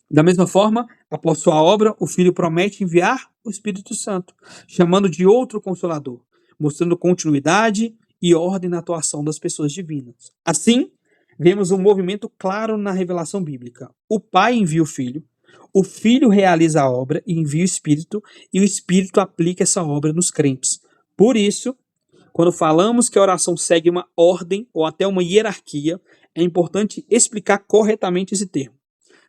Da mesma forma, após sua obra, o Filho promete enviar o Espírito Santo, chamando de outro Consolador, mostrando continuidade e ordem na atuação das pessoas divinas. Assim, vemos um movimento claro na revelação bíblica. O Pai envia o Filho realiza a obra e envia o Espírito, e o Espírito aplica essa obra nos crentes. Por isso, quando falamos que a oração segue uma ordem ou até uma hierarquia, é importante explicar corretamente esse termo.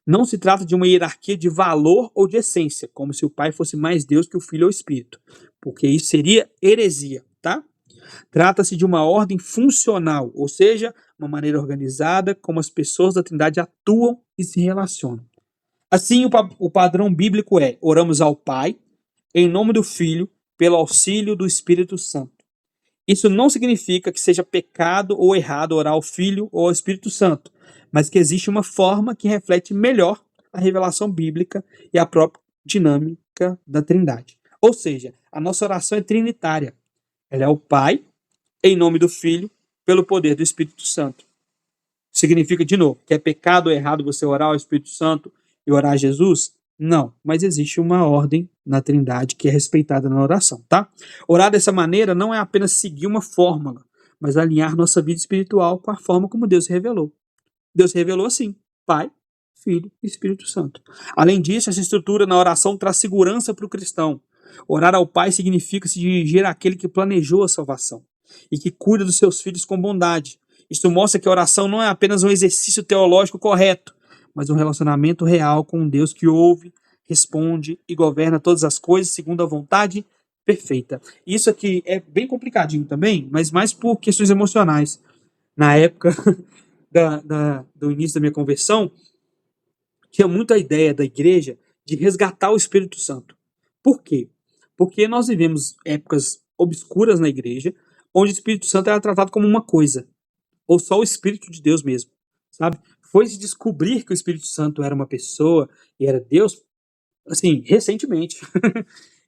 Não se trata de uma hierarquia de valor ou de essência, como se o Pai fosse mais Deus que o Filho ou o Espírito, porque isso seria heresia, tá? Trata-se de uma ordem funcional, ou seja, uma maneira organizada como as pessoas da Trindade atuam e se relacionam. Assim, o padrão bíblico é: oramos ao Pai, em nome do Filho, pelo auxílio do Espírito Santo. Isso não significa que seja pecado ou errado orar ao Filho ou ao Espírito Santo, mas que existe uma forma que reflete melhor a revelação bíblica e a própria dinâmica da Trindade. Ou seja, a nossa oração é trinitária. Ela é o Pai, em nome do Filho, pelo poder do Espírito Santo. Significa, de novo, que é pecado ou errado você orar ao Espírito Santo e orar a Jesus? Não, mas existe uma ordem na Trindade que é respeitada na oração, tá? Orar dessa maneira não é apenas seguir uma fórmula, mas alinhar nossa vida espiritual com a forma como Deus se revelou. Deus se revelou assim, Pai, Filho e Espírito Santo. Além disso, essa estrutura na oração traz segurança para o cristão. Orar ao Pai significa se dirigir àquele que planejou a salvação e que cuida dos seus filhos com bondade. Isso mostra que a oração não é apenas um exercício teológico correto, mas um relacionamento real com um Deus que ouve, responde e governa todas as coisas segundo a vontade perfeita. Isso aqui é bem complicadinho também, mas mais por questões emocionais. Na época do início da minha conversão, tinha muita ideia da igreja de resgatar o Espírito Santo. Por quê? Porque nós vivemos épocas obscuras na igreja, onde o Espírito Santo era tratado como uma coisa, ou só o Espírito de Deus mesmo, sabe? Foi se descobrir que o Espírito Santo era uma pessoa e era Deus, assim, recentemente.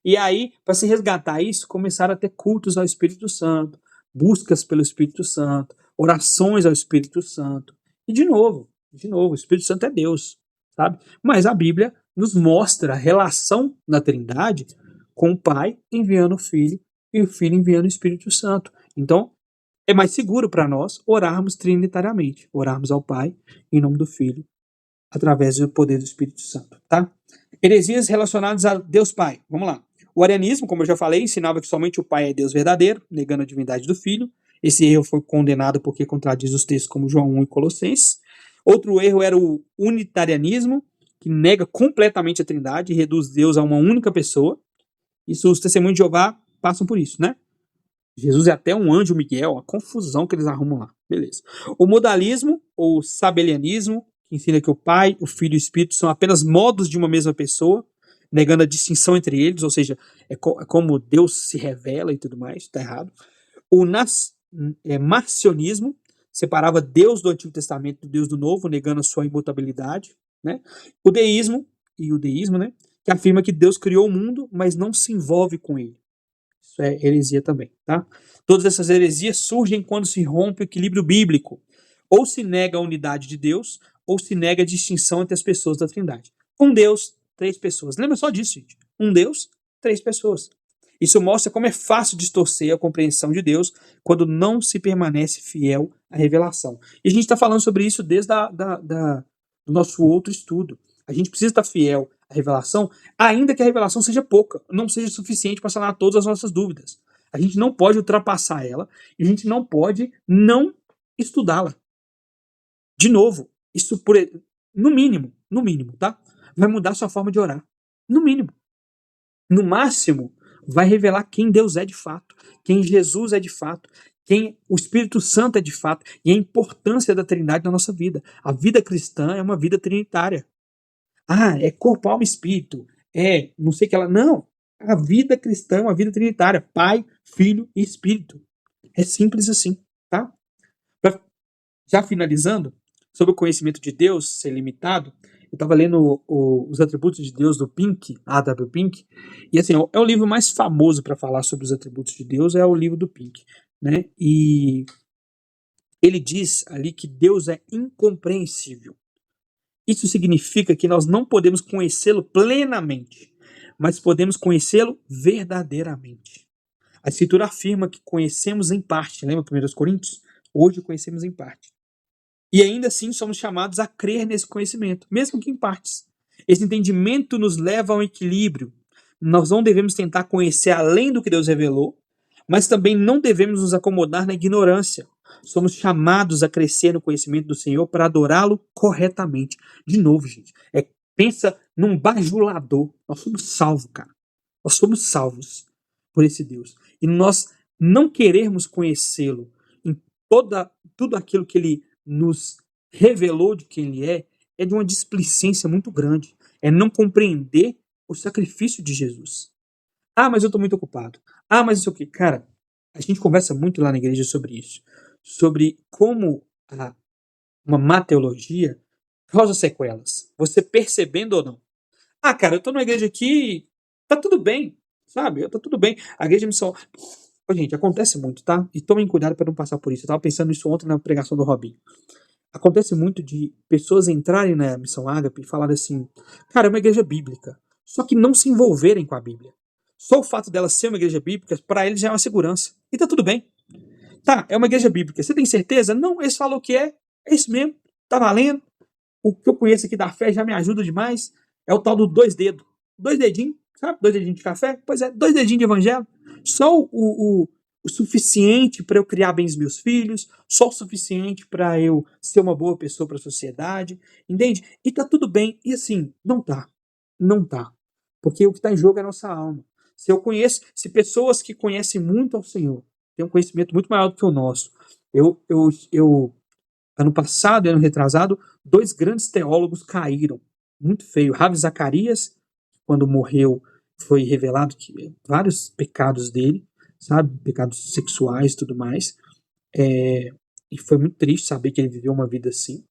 E aí, para se resgatar isso, começaram a ter cultos ao Espírito Santo, buscas pelo Espírito Santo, orações ao Espírito Santo. E de novo, o Espírito Santo é Deus, sabe? Mas a Bíblia nos mostra a relação na Trindade com o Pai enviando o Filho e o Filho enviando o Espírito Santo. Então, é mais seguro para nós orarmos trinitariamente, orarmos ao Pai em nome do Filho, através do poder do Espírito Santo, tá? Heresias relacionadas a Deus Pai. Vamos lá. O arianismo, como eu já falei, ensinava que somente o Pai é Deus verdadeiro, negando a divindade do Filho. Esse erro foi condenado porque contradiz os textos como João 1 e Colossenses. Outro erro era o unitarianismo, que nega completamente a Trindade e reduz Deus a uma única pessoa. Isso, os testemunhos de Jeová passam por isso, né? Jesus é até um anjo Miguel, a confusão que eles arrumam lá. Beleza. O modalismo, ou sabelianismo, que ensina que o Pai, o Filho e o Espírito são apenas modos de uma mesma pessoa, negando a distinção entre eles, ou seja, é como Deus se revela e tudo mais, está errado. O marcionismo separava Deus do Antigo Testamento do Deus do Novo, negando a sua imutabilidade, né? O deísmo, né, que afirma que Deus criou o mundo, mas não se envolve com ele. Isso é heresia também, tá? Todas essas heresias surgem quando se rompe o equilíbrio bíblico. Ou se nega a unidade de Deus, ou se nega a distinção entre as pessoas da Trindade. Um Deus, 3 pessoas. Lembra só disso, gente. Um Deus, 3 pessoas. Isso mostra como é fácil distorcer a compreensão de Deus quando não se permanece fiel à revelação. E a gente está falando sobre isso desde do nosso outro estudo. A gente precisa estar fiel à revelação, ainda que a revelação seja pouca, não seja suficiente para sanar todas as nossas dúvidas. A gente não pode ultrapassar ela e a gente não pode não estudá-la. De novo, isso no mínimo, tá? Vai mudar sua forma de orar. No mínimo. No máximo, vai revelar quem Deus é de fato, quem Jesus é de fato, quem o Espírito Santo é de fato e a importância da Trindade na nossa vida. A vida cristã é uma vida trinitária. Ah, é corpo, alma e espírito. É, não sei o que ela... Não, a vida cristã é uma vida trinitária. Pai, Filho e Espírito. É simples assim, tá? Já finalizando, sobre o conhecimento de Deus ser limitado, eu estava lendo os atributos de Deus do Pink, A.W. Pink, e assim, é o livro mais famoso para falar sobre os atributos de Deus, é o livro do Pink, né? E ele diz ali que Deus é incompreensível. Isso significa que nós não podemos conhecê-lo plenamente, mas podemos conhecê-lo verdadeiramente. A Escritura afirma que conhecemos em parte, lembra 1 Coríntios? Hoje conhecemos em parte. E ainda assim somos chamados a crer nesse conhecimento, mesmo que em partes. Esse entendimento nos leva a um equilíbrio. Nós não devemos tentar conhecer além do que Deus revelou, mas também não devemos nos acomodar na ignorância. Somos chamados a crescer no conhecimento do Senhor para adorá-lo corretamente. De novo, gente, pensa num bajulador. Nós somos salvos, cara. Nós somos salvos por esse Deus. E nós não querermos conhecê-lo em tudo aquilo que ele nos revelou de quem ele é de uma displicência muito grande. É não compreender o sacrifício de Jesus. Ah, mas eu estou muito ocupado. Ah, mas isso aqui. Cara, a gente conversa muito lá na igreja sobre isso. Sobre como uma má teologia causa sequelas. Você percebendo ou não. Ah, cara, eu tô numa igreja aqui, tá tudo bem, sabe? Tá tudo bem. A igreja missão. Ô, gente, acontece muito, tá? E tomem cuidado para não passar por isso. Eu tava pensando nisso ontem na pregação do Robinho. Acontece muito de pessoas entrarem na Missão Ágape e falarem assim, cara, é uma igreja bíblica, só que não se envolverem com a Bíblia. Só o fato dela ser uma igreja bíblica, para eles já é uma segurança. E tá tudo bem. Tá, é uma igreja bíblica. Você tem certeza? Não, eles falam que é isso mesmo, tá valendo. O que eu conheço aqui da fé já me ajuda demais. É o tal do 2 dedos. 2 dedinhos, sabe? 2 dedinhos de café? Pois é, 2 dedinhos de evangelho. Só o suficiente para eu criar bem os meus filhos, só o suficiente para eu ser uma boa pessoa para a sociedade, entende? E tá tudo bem. E assim, não tá. Não tá. Porque o que está em jogo é a nossa alma. Se pessoas que conhecem muito ao Senhor, têm um conhecimento muito maior do que o nosso. Ano passado, ano retrasado, 2 grandes teólogos caíram. Muito feio. Ravi Zacarias, quando morreu, foi revelado que vários pecados dele, sabe? Pecados sexuais e tudo mais. E foi muito triste saber que ele viveu uma vida assim,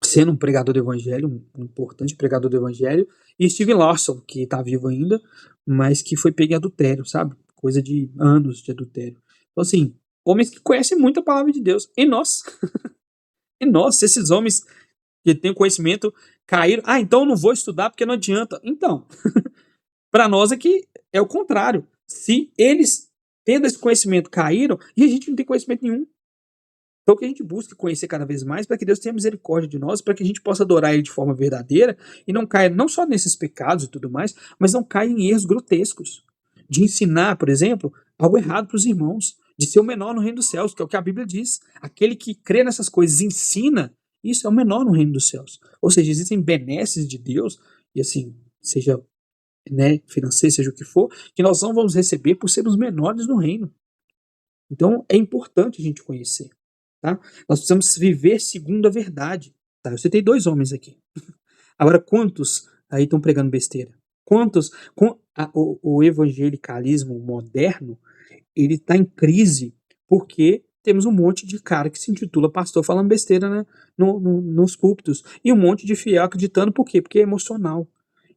sendo um pregador do evangelho, um importante pregador do evangelho. E Steven Lawson, que está vivo ainda, mas que foi pego em adultério, sabe? Coisa de anos de adultério. Então, assim, homens que conhecem muito a palavra de Deus. E nós? E nós, esses homens que têm conhecimento, caíram. Ah, então eu não vou estudar porque não adianta. Então, para nós aqui é o contrário. Se eles, tendo esse conhecimento, caíram, e a gente não tem conhecimento nenhum. Então que a gente busca conhecer cada vez mais para que Deus tenha misericórdia de nós, para que a gente possa adorar Ele de forma verdadeira e não caia não só nesses pecados e tudo mais, mas não caia em erros grotescos. De ensinar, por exemplo, algo errado para os irmãos, de ser o menor no reino dos céus, que é o que a Bíblia diz. Aquele que crê nessas coisas ensina, isso é o menor no reino dos céus. Ou seja, existem benesses de Deus, e assim, seja financeiro, seja o que for, que nós não vamos receber por sermos menores no reino. Então é importante a gente conhecer. Tá? Nós precisamos viver segundo a verdade. Tá? Eu citei 2 homens aqui. Agora, quantos aí estão pregando besteira? Quantos? O evangelicalismo moderno, ele está em crise porque temos um monte de cara que se intitula pastor falando besteira, né, nos púlpitos. E um monte de fiel acreditando, por quê? Porque é emocional.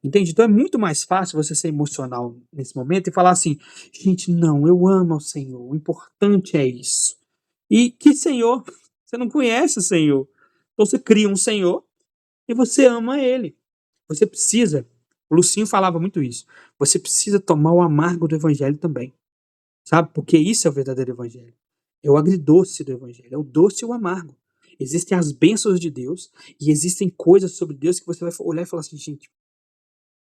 Entende? Então é muito mais fácil você ser emocional nesse momento e falar assim, gente, não, eu amo ao Senhor, o importante é isso. E que Senhor? Você não conhece o Senhor. Então você cria um Senhor e você ama Ele. Você precisa, o Lucinho falava muito isso, você precisa tomar o amargo do Evangelho também. Sabe? Porque isso é o verdadeiro Evangelho. É o agridoce do Evangelho, é o doce e o amargo. Existem as bênçãos de Deus e existem coisas sobre Deus que você vai olhar e falar assim, gente,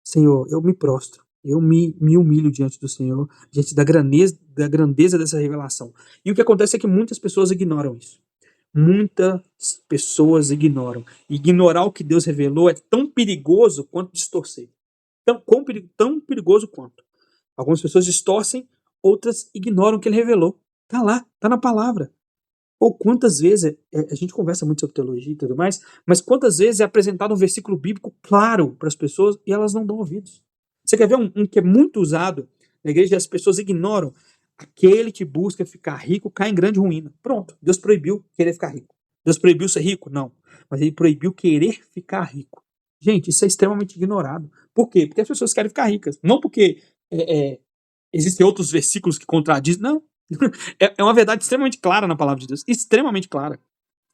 Senhor, eu me prostro. Eu me humilho diante do Senhor, diante da grandeza dessa revelação. E o que acontece é que muitas pessoas ignoram isso. Muitas pessoas ignoram. Ignorar o que Deus revelou é tão perigoso quanto distorcer. Tão perigoso quanto. Algumas pessoas distorcem, outras ignoram o que Ele revelou. Está lá, está na palavra. Ou quantas vezes, a gente conversa muito sobre teologia e tudo mais, mas quantas vezes é apresentado um versículo bíblico claro para as pessoas e elas não dão ouvidos. Você quer ver um que é muito usado na igreja e as pessoas ignoram? Aquele que busca ficar rico cai em grande ruína. Pronto, Deus proibiu querer ficar rico. Deus proibiu ser rico? Não. Mas Ele proibiu querer ficar rico. Gente, isso é extremamente ignorado. Por quê? Porque as pessoas querem ficar ricas. Não porque existem outros versículos que contradizem. Não. É uma verdade extremamente clara na palavra de Deus. Extremamente clara.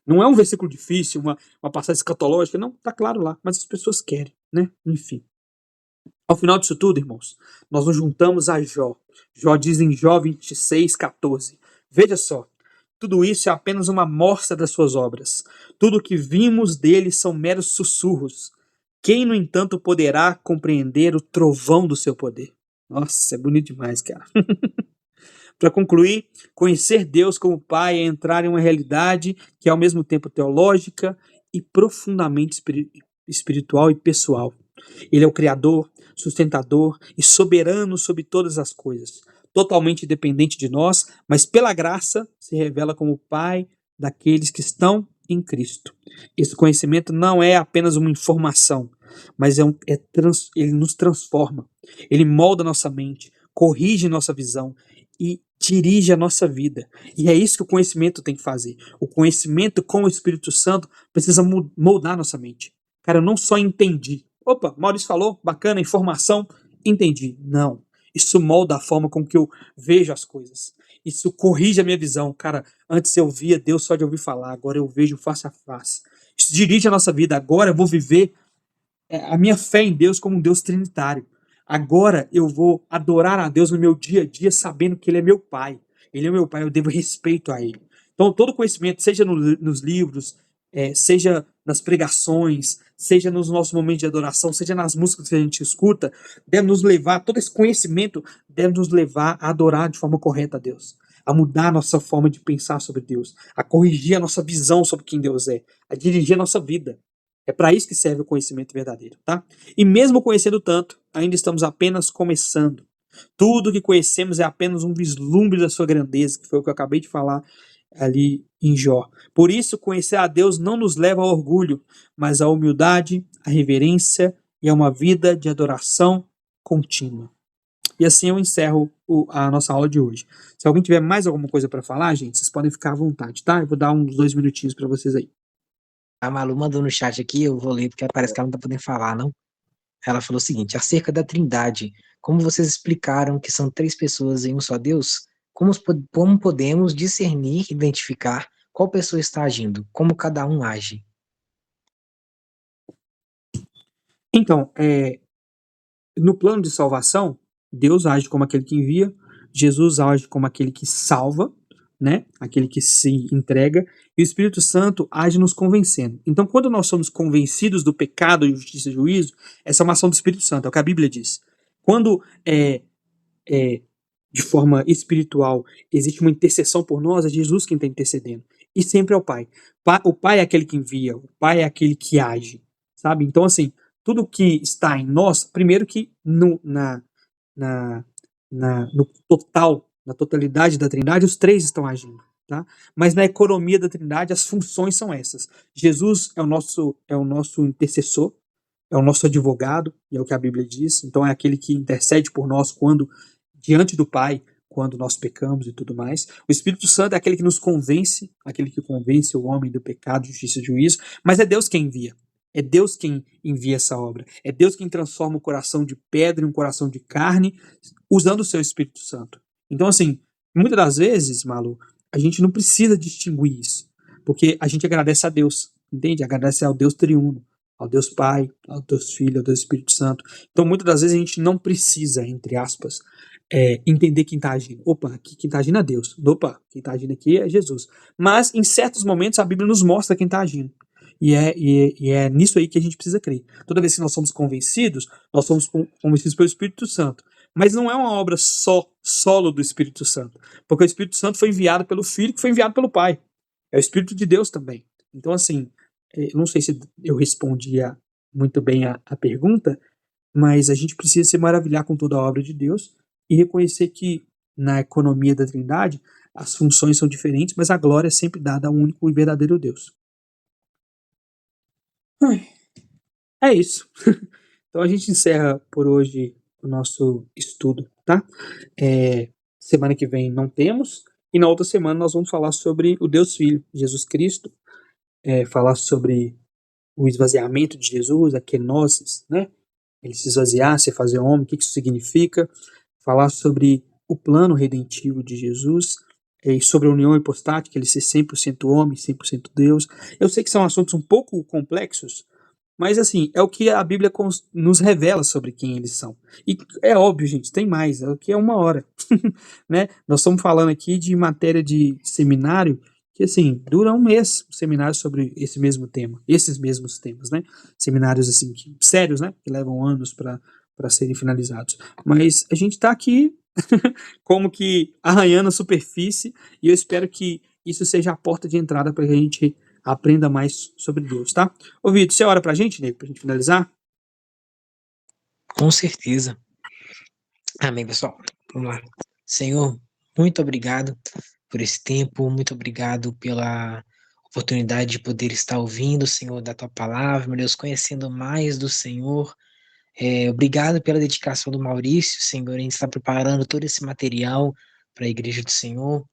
Não é um versículo difícil, uma passagem escatológica. Não, está claro lá. Mas as pessoas querem, né? Enfim. Ao final disso tudo, irmãos, nós nos juntamos a Jó. Jó diz em Jó 26:14. Veja só. Tudo isso é apenas uma amostra das suas obras. Tudo o que vimos dele são meros sussurros. Quem, no entanto, poderá compreender o trovão do seu poder? Nossa, é bonito demais, cara. Para concluir, conhecer Deus como Pai é entrar em uma realidade que é ao mesmo tempo teológica e profundamente espiritual e pessoal. Ele é o Criador, sustentador e soberano sobre todas as coisas, totalmente independente de nós, mas pela graça se revela como Pai daqueles que estão em Cristo. Esse conhecimento não é apenas uma informação, mas ele nos transforma, ele molda nossa mente, corrige nossa visão e dirige a nossa vida. E é isso que o conhecimento tem que fazer. O conhecimento com o Espírito Santo precisa moldar a nossa mente. Cara, eu não só entendi. Opa, Maurício falou, bacana, informação, entendi. Não. Isso molda a forma com que eu vejo as coisas. Isso corrige a minha visão. Cara, antes eu via Deus só de ouvir falar, agora eu vejo face a face. Isso dirige a nossa vida. Agora eu vou viver a minha fé em Deus como um Deus trinitário. Agora eu vou adorar a Deus no meu dia a dia, sabendo que Ele é meu Pai. Ele é meu Pai, eu devo respeito a Ele. Então, todo conhecimento, seja nos livros, seja nas pregações, seja nos nossos momentos de adoração, seja nas músicas que a gente escuta, deve nos levar, todo esse conhecimento deve nos levar a adorar de forma correta a Deus, a mudar a nossa forma de pensar sobre Deus, a corrigir a nossa visão sobre quem Deus é, a dirigir a nossa vida. É para isso que serve o conhecimento verdadeiro, tá? E mesmo conhecendo tanto, ainda estamos apenas começando. Tudo que conhecemos é apenas um vislumbre da sua grandeza, que foi o que eu acabei de falar ali em Jó. Por isso, conhecer a Deus não nos leva ao orgulho, mas à humildade, à reverência e a uma vida de adoração contínua. E assim eu encerro a nossa aula de hoje. Se alguém tiver mais alguma coisa para falar, gente, vocês podem ficar à vontade, tá? Eu vou dar uns 2 minutinhos para vocês aí. A Malu mandou no chat aqui, eu vou ler porque parece que ela não tá podendo falar, não? Ela falou o seguinte: acerca da Trindade, como vocês explicaram que são 3 pessoas em um só Deus, como podemos discernir, identificar qual pessoa está agindo, como cada um age? Então, no plano de salvação, Deus age como aquele que envia, Jesus age como aquele que salva, né? Aquele que se entrega, e o Espírito Santo age nos convencendo. Então, quando nós somos convencidos do pecado, justiça e juízo, essa é uma ação do Espírito Santo, é o que a Bíblia diz. Quando de forma espiritual existe uma intercessão por nós, é Jesus quem está intercedendo. E sempre é o Pai. O Pai é aquele que envia, o Pai é aquele que age, sabe? Então, assim, tudo que está em nós, primeiro que no total, na totalidade da Trindade, os 3 estão agindo, tá? Mas na economia da Trindade, as funções são essas. Jesus é o nosso intercessor, é o nosso advogado, e é o que a Bíblia diz. Então é aquele que intercede por nós quando diante do Pai, quando nós pecamos e tudo mais. O Espírito Santo é aquele que nos convence, aquele que convence o homem do pecado, justiça e juízo, mas é Deus quem envia. É Deus quem envia essa obra. É Deus quem transforma um coração de pedra em um coração de carne, usando o seu Espírito Santo. Então, assim, muitas das vezes, Malu, a gente não precisa distinguir isso, porque a gente agradece a Deus, entende? Agradece ao Deus triuno, ao Deus Pai, ao Deus Filho, ao Deus Espírito Santo. Então, muitas das vezes a gente não precisa, entre aspas, entender quem está agindo. Opa, aqui quem está agindo é Deus. Opa, quem está agindo aqui é Jesus. Mas, em certos momentos, a Bíblia nos mostra quem está agindo. E é nisso aí que a gente precisa crer. Toda vez que nós somos convencidos, nós somos convencidos pelo Espírito Santo. Mas não é uma obra solo do Espírito Santo. Porque o Espírito Santo foi enviado pelo Filho, que foi enviado pelo Pai. É o Espírito de Deus também. Então, assim, não sei se eu respondia muito bem a pergunta, mas a gente precisa se maravilhar com toda a obra de Deus e reconhecer que na economia da Trindade as funções são diferentes, mas a glória é sempre dada ao único e verdadeiro Deus. É isso. Então a gente encerra por hoje o nosso estudo, tá? Semana que vem não temos, e na outra semana nós vamos falar sobre o Deus Filho, Jesus Cristo, falar sobre o esvaziamento de Jesus, a kenosis, né? Ele se esvaziar, se fazer homem, o que isso significa, falar sobre o plano redentivo de Jesus, e sobre a união hipostática, ele ser 100% homem, 100% Deus. Eu sei que são assuntos um pouco complexos, mas assim, é o que a Bíblia nos revela sobre quem eles são. E é óbvio, gente, tem mais, é o que é 1 hora. Né? Nós estamos falando aqui de matéria de seminário, que assim, dura 1 mês, seminário sobre esse mesmo tema, esses mesmos temas, né? Seminários assim, sérios, né? Que levam anos para serem finalizados. Mas a gente está aqui como que arranhando a superfície, e eu espero que isso seja a porta de entrada para que a gente aprenda mais sobre Deus, tá? Ô Vitor, você ora pra gente, nego, pra gente finalizar? Com certeza. Amém, pessoal. Vamos lá. Senhor, muito obrigado por esse tempo, muito obrigado pela oportunidade de poder estar ouvindo, Senhor, da Tua Palavra, meu Deus, conhecendo mais do Senhor. Obrigado pela dedicação do Maurício, Senhor, a gente está preparando todo esse material, para a igreja do Senhor.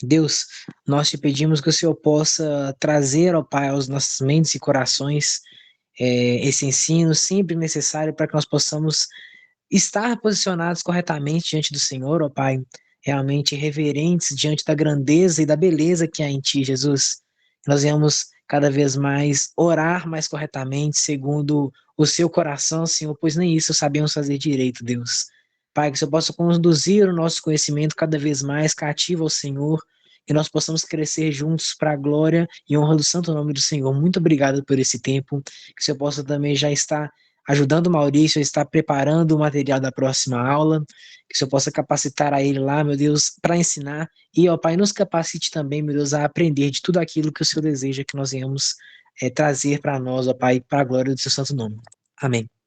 Deus, nós te pedimos que o Senhor possa trazer, ó Pai, aos nossos mentes e corações esse ensino sempre necessário para que nós possamos estar posicionados corretamente diante do Senhor, ó Pai, realmente reverentes diante da grandeza e da beleza que há em Ti, Jesus. Nós venhamos cada vez mais orar mais corretamente, segundo o Seu coração, Senhor, pois nem isso sabemos fazer direito, Deus. Pai, que o Senhor possa conduzir o nosso conhecimento cada vez mais cativo ao Senhor, que nós possamos crescer juntos para a glória e honra do santo nome do Senhor. Muito obrigado por esse tempo, que o Senhor possa também já estar ajudando o Maurício a estar preparando o material da próxima aula, que o Senhor possa capacitar a ele lá, meu Deus, para ensinar, e, ó Pai, nos capacite também, meu Deus, a aprender de tudo aquilo que o Senhor deseja que nós venhamos trazer para nós, ó Pai, para a glória do seu santo nome. Amém.